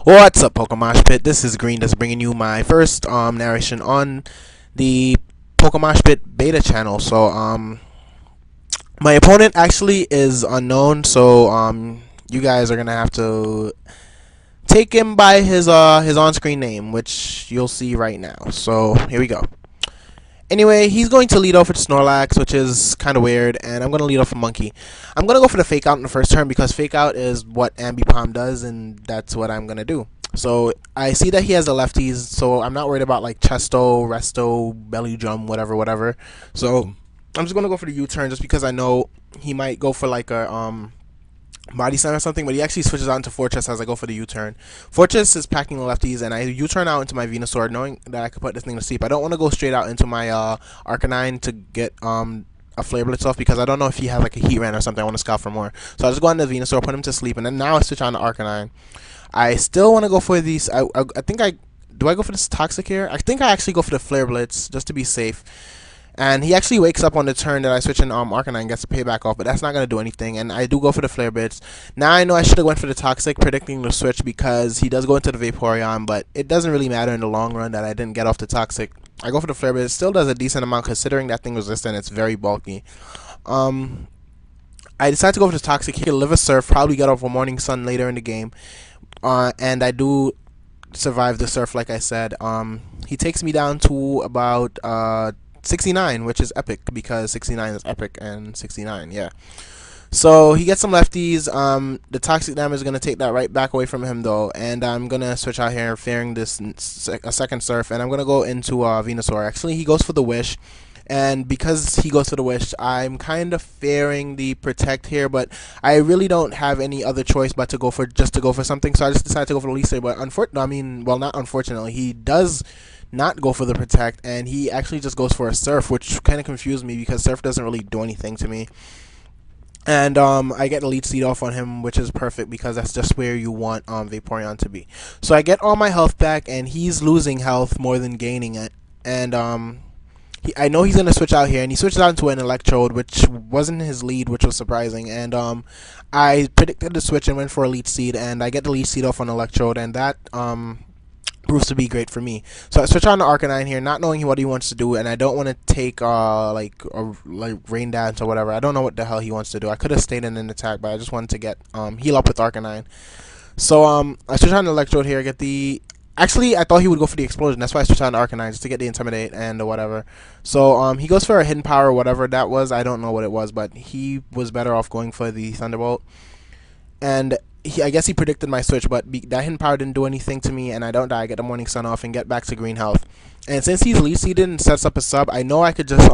What's up, PokeMoshPit? This is GreenDust bringing you my first narration on the PokeMoshPitbeta channel. My opponent actually is unknown, so you guys are gonna have to take him by his on-screen name, which you'll see right now. So here we go. Anyway, he's going to lead off with Snorlax, which is kind of weird, and I'm going to lead off with Monkey. I'm going to go for the Fake Out in the first turn because Fake Out is what Ambipom does, and that's what I'm going to do. So I see that he has the lefties, so I'm not worried about like Chesto, Resto, Belly Drum, whatever. So I'm just going to go for the U-turn just because I know he might go for like a Body Slam or something, but he actually switches out into Fortress as I go for the U-turn. Fortress is packing the lefties, and I U-turn out into my Venusaur, knowing that I could put this thing to sleep. I don't want to go straight out into my Arcanine to get a Flare Blitz off because I don't know if he has like a Heat Ran or something. I want to scout for more. So I just go on the Venusaur, put him to sleep, and then now I switch on to Arcanine. I still want to go for these. I think do I go for this Toxic here? I think I actually go for the Flare Blitz just to be safe. And he actually wakes up on the turn that I switch in Arcanine and gets the payback off, but that's not going to do anything. And I do go for the Flare Blitz. Now I know I should have went for the Toxic, predicting the switch because he does go into the Vaporeon, but it doesn't really matter in the long run that I didn't get off the Toxic. I go for the Flare Blitz. It still does a decent amount considering that thing resistant. It's very bulky. I decide to go for the Toxic. He can live a Surf, probably get off a Morning Sun later in the game. And I do survive the Surf, like I said. He takes me down to about 69, which is epic because 69 is epic and 69, yeah. So he gets some lefties. The Toxic damage is going to take that right back away from him though, and I'm going to switch out here, fearing this a second Surf, and I'm going to go into Venusaur. Actually, he goes for the Wish, and because he goes for the Wish, I'm kind of fearing the Protect here, but I really don't have any other choice but to go for something, so I just decided to go for the Leaf Blade. But not unfortunately, he does not go for the Protect, and he actually just goes for a Surf, which kind of confused me because Surf doesn't really do anything to me. And I get a Leech Seed off on him, which is perfect because that's just where you want Vaporeon to be. So I get all my health back, and he's losing health more than gaining it. And I know he's going to switch out here, and he switches out into an Electrode, which wasn't his lead, which was surprising. And I predicted the switch and went for a Leech Seed, and I get the Leech Seed off on Electrode, and that proves to be great for me. So I switch on to Arcanine here, not knowing what he wants to do, and I don't want to take like Rain Dance or whatever. I don't know what the hell he wants to do. I could have stayed in an attack, but I just wanted to get heal up with Arcanine. So I switch on to Electrode here, get the... Actually, I thought he would go for the Explosion. That's why I switched on to Arcanine, just to get the Intimidate and whatever. So he goes for a Hidden Power or whatever that was. I don't know what it was, but he was better off going for the Thunderbolt. And I guess he predicted my switch, but that Hidden Power didn't do anything to me, and I don't die. I get the Morning Sun off and get back to green health. And since he's Leech Seeded and sets up a sub, I know I could just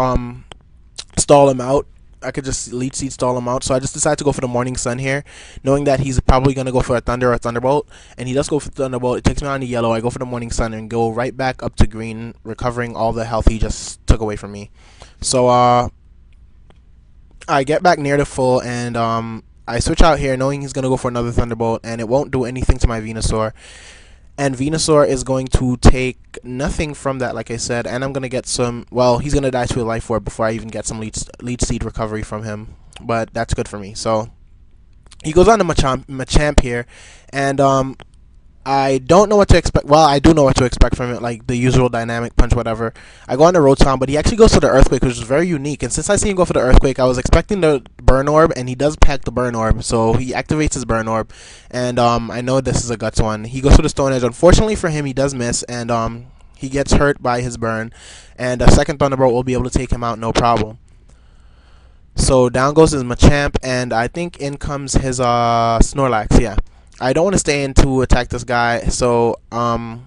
stall him out. I could just Leech Seed stall him out. So I just decided to go for the Morning Sun here, knowing that he's probably going to go for a Thunder or a Thunderbolt. And he does go for Thunderbolt. It takes me on to yellow. I go for the Morning Sun and go right back up to green, recovering all the health he just took away from me. So I get back near the full, and I switch out here knowing he's going to go for another Thunderbolt, and it won't do anything to my Venusaur. And Venusaur is going to take nothing from that, like I said, and I'm going to get some... Well, he's going to die to a Life Orb before I even get some Leech Seed recovery from him, but that's good for me. So he goes on to Machamp here, and I don't know what to expect. Well, I do know what to expect from it, like the usual Dynamic Punch, whatever. I go on to Rotom, but he actually goes for the Earthquake, which is very unique. And since I see him go for the Earthquake, I was expecting the Burn Orb, and he does pack the Burn Orb. So he activates his Burn Orb, and I know this is a Guts one. He goes for the Stone Edge. Unfortunately for him, he does miss, and he gets hurt by his Burn. And a second Thunderbolt will be able to take him out, no problem. So down goes his Machamp, and I think in comes his Snorlax, yeah. I don't want to stay in to attack this guy, so I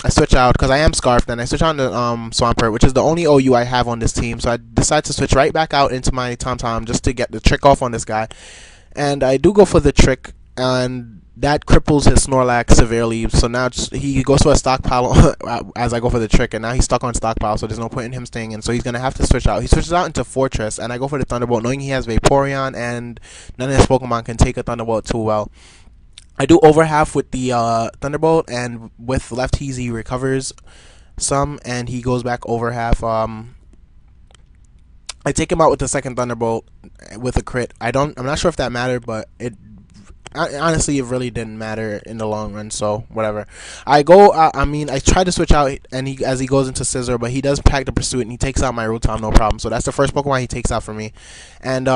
switch out because I am Scarfed, and I switch on to Swampert, which is the only OU I have on this team. So I decide to switch right back out into my Tom just to get the trick off on this guy, and I do go for the trick, and that cripples his Snorlax severely. So now he goes to a Stockpile as I go for the trick, and now he's stuck on Stockpile, so there's no point in him staying in. So he's gonna have to switch out. He switches out into Fortress, and I go for the Thunderbolt, knowing he has Vaporeon, and none of his Pokemon can take a Thunderbolt too well. I do over half with the Thunderbolt, and with lefties he recovers some, and he goes back over half. I take him out with the second Thunderbolt with a crit. I'm not sure if that mattered, but it honestly, it really didn't matter in the long run. So whatever. I go. I mean, I try to switch out, and he as he goes into Scissor, but he does pack the Pursuit, and he takes out my Rotom, no problem. So that's the first Pokemon he takes out for me, and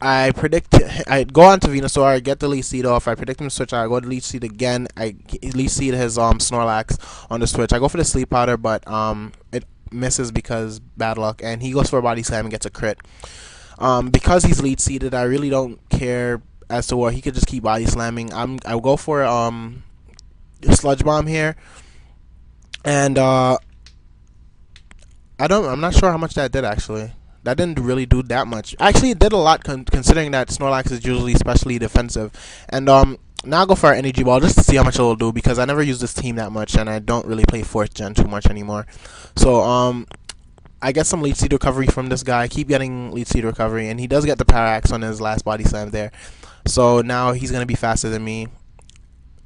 I predict I go on to Venusaur, I get the Leech Seed off, I predict him to switch out, I go to Leech Seed again, I Leech Seed his Snorlax on the switch. I go for the Sleep Powder, but it misses because bad luck, and he goes for a Body Slam and gets a crit. Because he's Leech Seeded, I really don't care as to what he could just keep Body Slamming. I'll go for Sludge Bomb here, and I'm not sure how much that did actually. That didn't really do that much. Actually, it did a lot considering that Snorlax is usually specially defensive. And now I'll go for our Energy Ball just to see how much it'll do because I never use this team that much and I don't really play 4th gen too much anymore. So I get some Leech Seed recovery from this guy. I keep getting Leech Seed recovery, and he does get the Parallax on his last Body Slam there. So now he's gonna be faster than me.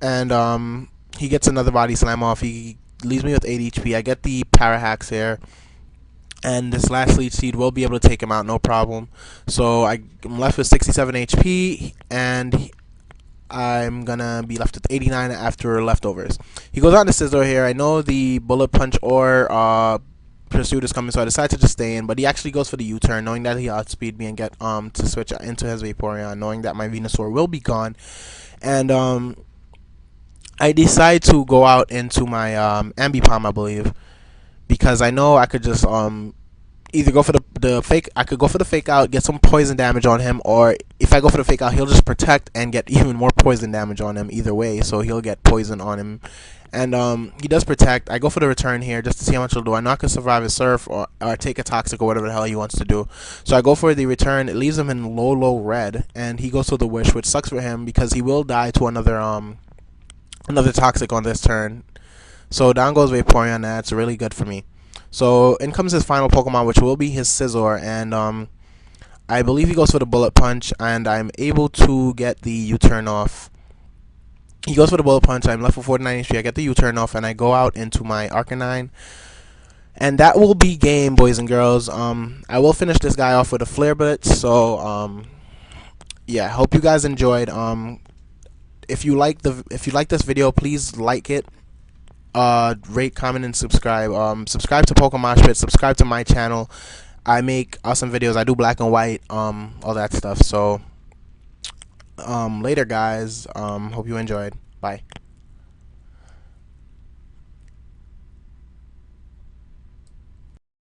And he gets another Body Slam off. He leaves me with 8 HP. I get the Parallax here. And this last Leech Seed will be able to take him out, no problem. So I'm left with 67 HP, and I'm gonna be left with 89 after leftovers. He goes on to Scizor here. I know the Bullet Punch or Pursuit is coming, so I decide to just stay in. But he actually goes for the U-turn, knowing that he outspeed me and get to switch into his Vaporeon, knowing that my Venusaur will be gone. And I decide to go out into my Ambipom, I believe, because I know I could just either go for the fake. I could go for the fake out, get some poison damage on him, or if I go for the fake out, he'll just protect and get even more poison damage on him. Either way, so he'll get poison on him, and he does protect. I go for the return here just to see how much he'll do. I know I can survive a Surf or take a Toxic or whatever the hell he wants to do. So I go for the return. It leaves him in low red, and he goes to the Wish, which sucks for him because he will die to another Toxic on this turn. So down goes Vaporeon. That's really good for me. So in comes his final Pokemon, which will be his Scizor, and I believe he goes for the Bullet Punch, and I'm able to get the U-turn off. He goes for the Bullet Punch. I'm left with 49 HP. I get the U-turn off, and I go out into my Arcanine, and that will be game, boys and girls. I will finish this guy off with a Flare Blitz. So yeah, hope you guys enjoyed. If you like this video, please like it. Rate, comment, and subscribe. Subscribe to PokeMoshPit. Subscribe to my channel. I make awesome videos. I do black and white, all that stuff. So, later, guys. Hope you enjoyed. Bye.